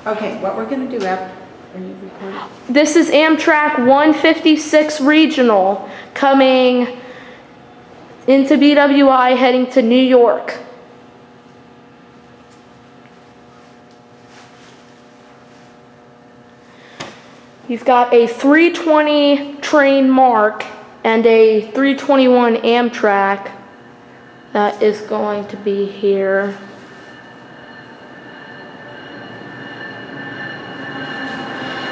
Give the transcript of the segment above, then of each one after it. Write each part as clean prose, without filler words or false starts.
Okay, what we're gonna do after, are you recording? This is Amtrak 156 Regional coming into BWI heading to New York. You've got a 320 train mark and a 321 Amtrak that is going to be here.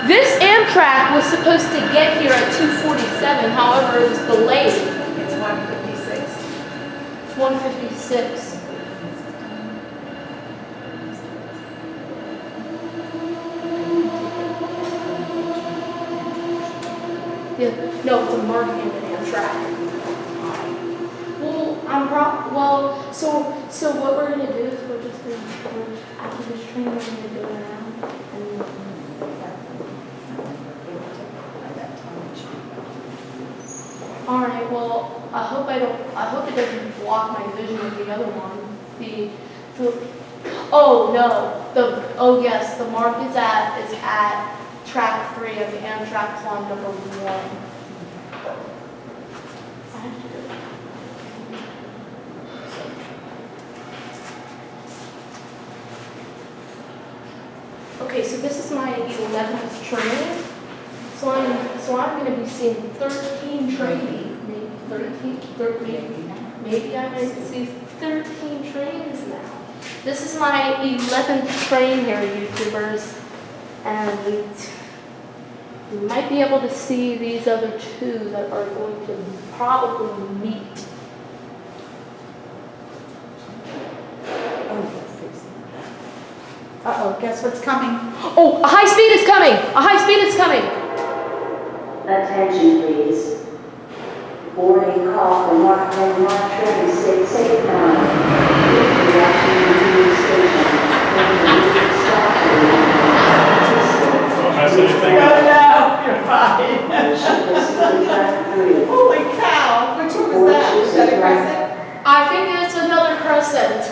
This Amtrak was supposed to get here at 2:47, however, it was delayed. It's 156. It's 156. Yeah, no, it's a marking of an Amtrak. Well, so what we're gonna do is we're just gonna, after this train, we're gonna go around and. All right. Well, I hope it doesn't block my vision of the other one. Oh yes, the mark is at track 3 of the Amtrak line number 1. Okay, so this is my 11th train. So I'm going to be seeing 13 trains, maybe I'm going to see 13 trains now. This is my 11th train here, YouTubers, and you might be able to see these other 2 that are going to probably meet. Uh-oh, guess what's coming? Oh, a high speed is coming! A high speed is coming! Attention please. Boarding call for Mark Train 689. Reaction to station. No, you're fine. Holy cow, which one was that? Was that a crescent? I think it's another crescent.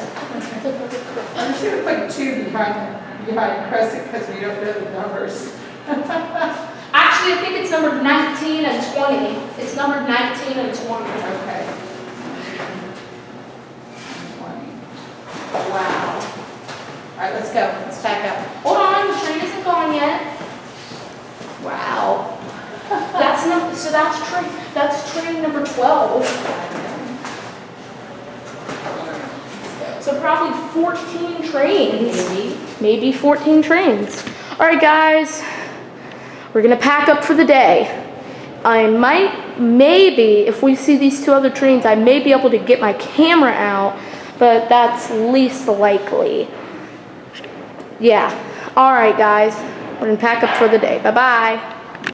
I'm just gonna put 2 behind crescent because we don't know the numbers. Actually, I think it's numbered 19 and 20. It's numbered 19 and 20. Okay. 20. Wow. All right, let's go. Let's back up. Hold on, the train isn't gone yet. Wow. That's train number 12. So probably 14 trains. Maybe 14 trains. All right, guys. We're gonna pack up for the day. Maybe, if we see these 2 other trains, I may be able to get my camera out, but that's least likely. Yeah. All right, guys. We're gonna pack up for the day. Bye-bye.